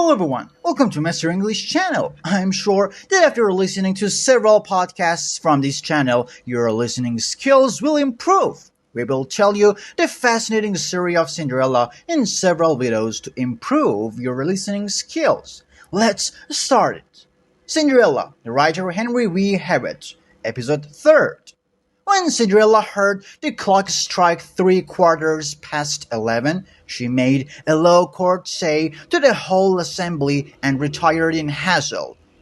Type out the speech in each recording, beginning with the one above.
Hello everyone, welcome to Mr.English channel. I'm sure that after listening to several podcasts from this channel, your listening skills will improve. We will tell you the fascinating story of Cinderella in several videos to improve your listening skills. Let's start it. Cinderella, the writer Henry V. Hewitt, episode 3rd. When Cinderella heard the clock strike 11:15, she made a low courtesy to the whole assembly and retired in haste.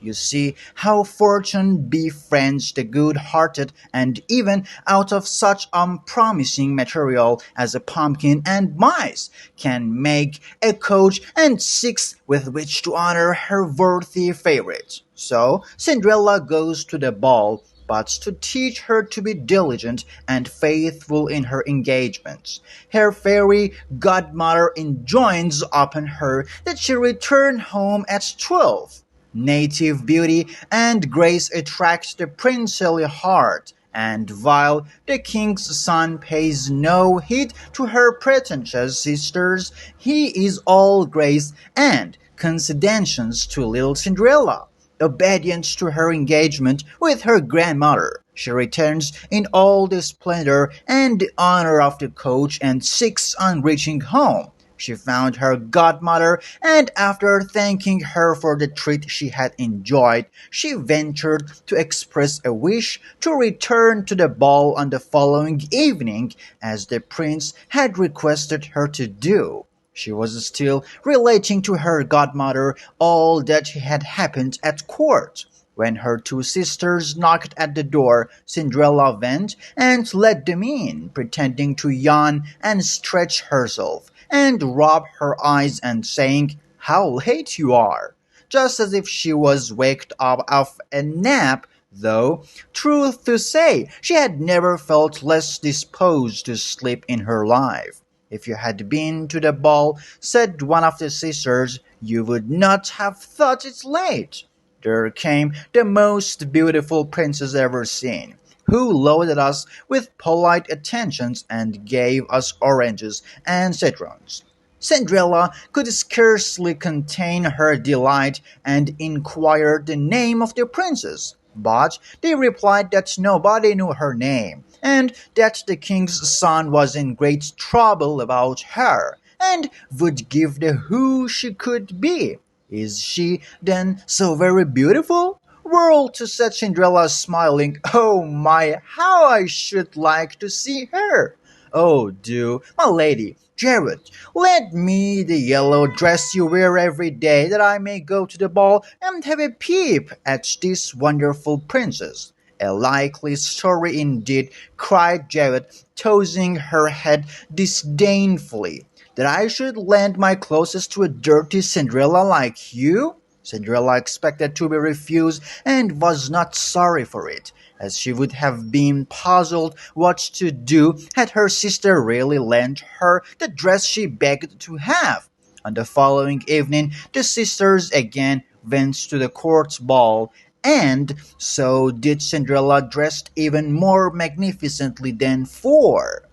You see how fortune befriends the good-hearted, and even out of such unpromising material as a pumpkin and mice can make a coach and six with which to honor her worthy favorite. So Cinderella goes to the ball, but to teach her to be diligent and faithful in her engagements. Her fairy godmother enjoins upon her that she return home at 12. Native beauty and grace attract the princely heart, and while the king's son pays no heed to her pretentious sisters, he is all grace and condescensions to little Cinderella. Obedient to her engagement with her grandmother, she returns in all the splendor and the honor of the coach and six on reaching home. She found her godmother, and after thanking her for the treat she had enjoyed, she ventured to express a wish to return to the ball on the following evening, as the prince had requested her to do. She was still relating to her godmother all that had happened at court. When her two sisters knocked at the door, Cinderella went and let them in, pretending to yawn and stretch herself, and rub her eyes and saying, "How late you are!" just as if she was waked up off a nap, though, truth to say, she had never felt less disposed to sleep in her life. "If you had been to the ball," said one of the sisters, "you would not have thought it late. There came the most beautiful princess ever seen, who loaded us with polite attentions and gave us oranges and citrons." Cinderella could scarcely contain her delight and inquired the name of the princess, but they replied that nobody knew her name, and that the king's son was in great trouble about her, and would give the who she could be. "Is she, then, so very beautiful?" whirled to said Cinderella, smiling. "Oh my, how I should like to see her!" "Oh, do, my lady. Jared, lend me the yellow dress you wear every day, that I may go to the ball and have a peep at this wonderful princess." "A likely story indeed," cried Jared, tossing her head disdainfully, "that I should lend my clothes to a dirty Cinderella like you." Cinderella expected to be refused, and was not sorry for it, as she would have been puzzled what to do had her sister really lent her the dress she begged to have. On the following evening the sisters again went to the court ball, and so did Cinderella, dressed even more magnificently than before.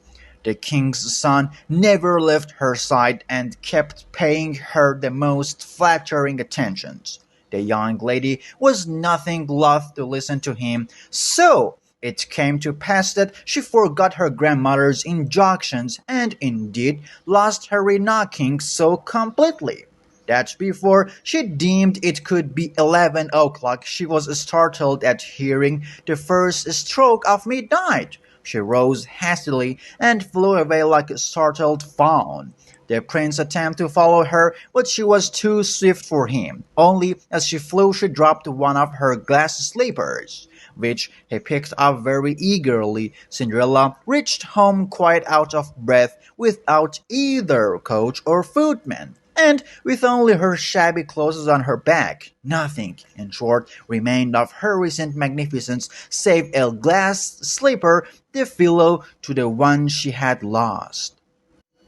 The king's son never left her side, and kept paying her the most flattering attentions. The young lady was nothing loth to listen to him, so it came to pass that she forgot her grandmother's injunctions, and indeed lost her re-knocking so completely that before she deemed it could be 11 o'clock, she was startled at hearing the first stroke of midnight. She rose hastily and flew away like a startled fawn. The prince attempted to follow her, but she was too swift for him. Only as she flew she dropped one of her glass slippers, which he picked up very eagerly. Cinderella reached home quite out of breath, without either coach or footman, and with only her shabby clothes on her back. Nothing, in short, remained of her recent magnificence save a glass slipper, the fellow to the one she had lost.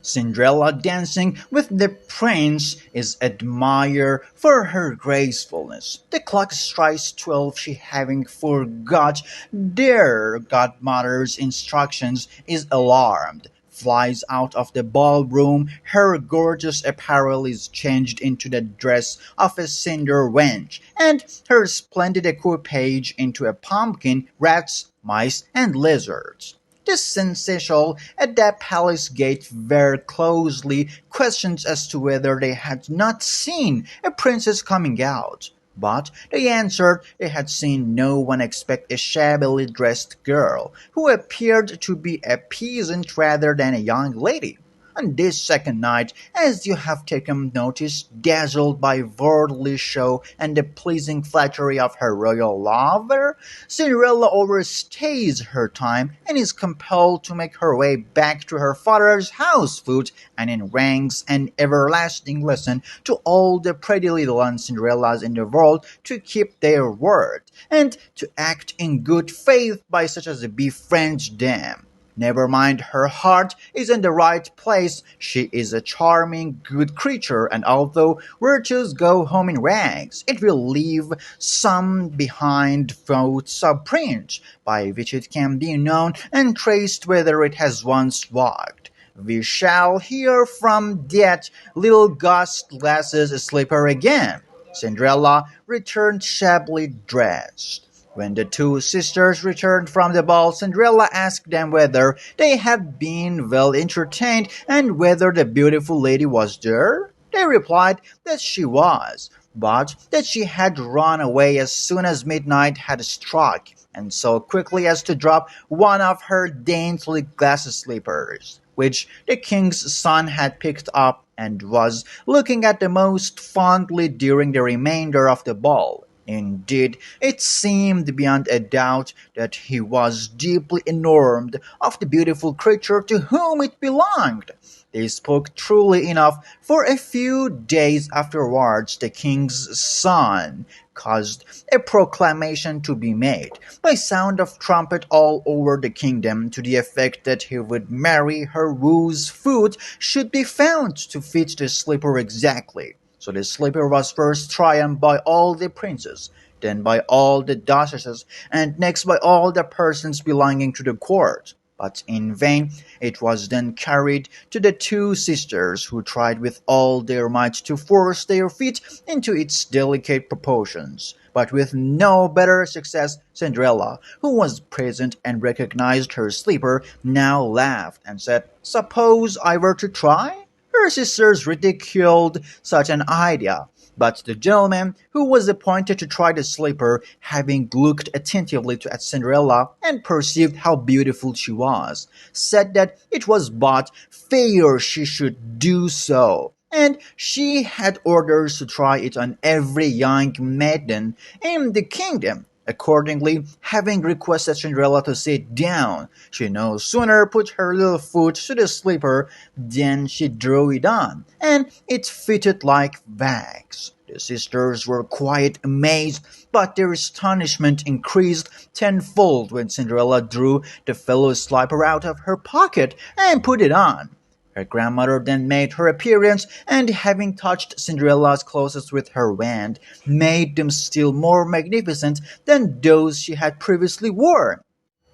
Cinderella, dancing with the prince, is admired for her gracefulness. The clock strikes 12, she having forgot their godmother's instructions, is alarmed, flies out of the ballroom. Her gorgeous apparel is changed into the dress of a cinder wench, and her splendid equipage into a pumpkin, rats, mice, and lizards. This sensational at that palace gate very closely questions as to whether they had not seen a princess coming out. But they answered they had seen no one except a shabbily dressed girl, who appeared to be a peasant rather than a young lady. On this second night, as you have taken notice, dazzled by worldly show and the pleasing flattery of her royal lover, Cinderella overstays her time and is compelled to make her way back to her father's house foot and enranks an everlasting lesson to all the pretty little Cinderellas in the world to keep their word and to act in good faith by such as befriend them. Never mind, her heart is in the right place. She is a charming, good creature, and although virtues go home in rags, it will leave some behind thoughts of print, by which it can be known and traced whether it has once walked. We shall hear from that little glasses slipper again. Cinderella returned shabbily dressed. When the two sisters returned from the ball, Cinderella asked them whether they had been well entertained and whether the beautiful lady was there. They replied that she was, but that she had run away as soon as midnight had struck, and so quickly as to drop one of her daintily glass slippers, which the king's son had picked up and was looking at the most fondly during the remainder of the ball. Indeed, it seemed beyond a doubt that he was deeply enamored of the beautiful creature to whom it belonged. They spoke truly enough, for a few days afterwards the king's son caused a proclamation to be made, by sound of trumpet all over the kingdom, to the effect that he would marry her whose foot should be found to fit the slipper exactly. So the slipper was first triumphed by all the princes, then by all the duchesses, and next by all the persons belonging to the court. But in vain it was then carried to the two sisters, who tried with all their might to force their feet into its delicate proportions. But with no better success, Cinderella, who was present and recognized her slipper, now laughed and said, "Suppose I were to try?" Her sisters ridiculed such an idea, but the gentleman who was appointed to try the slipper, having looked attentively at Cinderella and perceived how beautiful she was, said that it was but fair she should do so, and she had orders to try it on every young maiden in the kingdom. Accordingly, having requested Cinderella to sit down, she no sooner put her little foot to the slipper than she drew it on, and it fitted like wax. The sisters were quite amazed, but their astonishment increased tenfold when Cinderella drew the fellow slipper out of her pocket and put it on. Her grandmother then made her appearance, and having touched Cinderella's clothes with her wand, made them still more magnificent than those she had previously worn.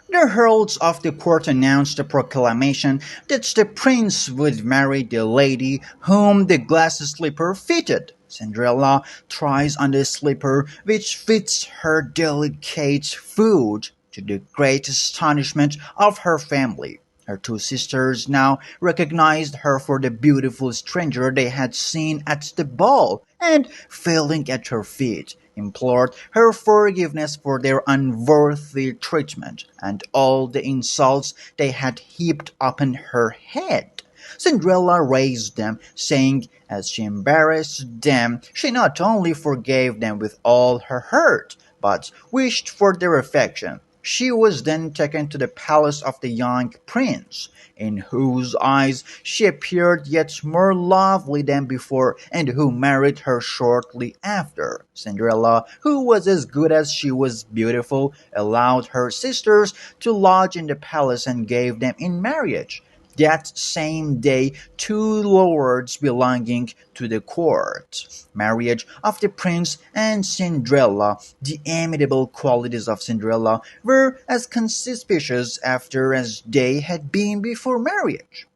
The heralds of the court announced a proclamation that the prince would marry the lady whom the glass slipper fitted. Cinderella tries on the slipper, which fits her delicate foot, to the great astonishment of her family. Her two sisters now recognized her for the beautiful stranger they had seen at the ball, and, falling at her feet, implored her forgiveness for their unworthy treatment and all the insults they had heaped upon her head. Cinderella raised them, saying, as she embarrassed them, she not only forgave them with all her heart, but wished for their affection. She was then taken to the palace of the young prince, in whose eyes she appeared yet more lovely than before, and who married her shortly after. Cinderella, who was as good as she was beautiful, allowed her sisters to lodge in the palace and gave them in marriage. That same day, two lords belonging to the court, marriage of the prince and Cinderella, the amiable qualities of Cinderella were as conspicuous after as they had been before marriage.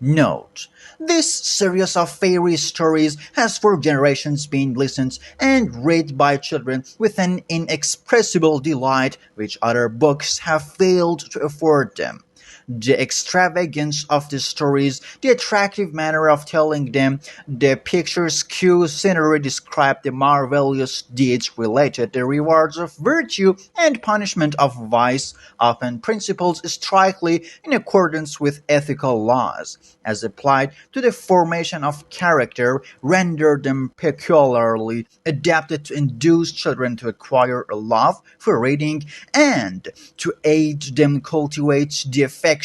Note: this series of fairy stories has for generations been listened and read by children with an inexpressible delight which other books have failed to afford them. The extravagance of the stories, the attractive manner of telling them, the picturesque scenery describe the marvelous deeds related, the rewards of virtue and punishment of vice, often principles strictly in accordance with ethical laws, as applied to the formation of character, render them peculiarly adapted to induce children to acquire a love for reading and to aid them cultivate the affections,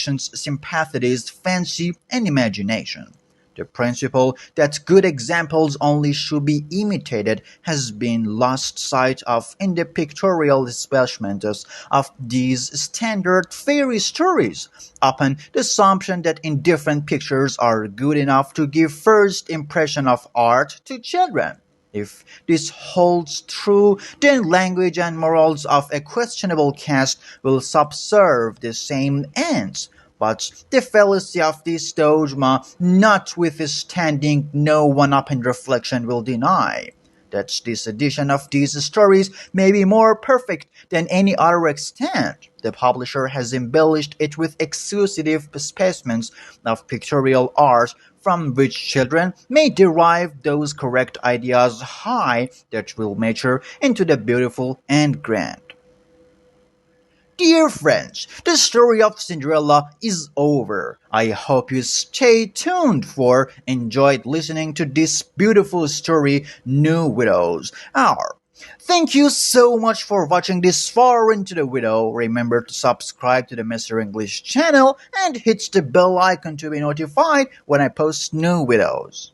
sympathies, fancy, and imagination. The principle that good examples only should be imitated has been lost sight of in the pictorial establishments of these standard fairy stories, upon the assumption that indifferent pictures are good enough to give first impression of art to children. If this holds true, then language and morals of a questionable cast will subserve the same ends. But the fallacy of this dogma, notwithstanding, no one up in reflection will deny that this edition of these stories may be more perfect than any other extant. The publisher has embellished it with exclusive specimens of pictorial art from which children may derive those correct ideas high that will mature into the beautiful and grand. Dear friends, the story of Cinderella is over. I hope you stay tuned for enjoyed listening to this beautiful story, New Widows. Thank you so much for watching this far into the video. Remember to subscribe to the Mr. English channel and hit the bell icon to be notified when I post new videos.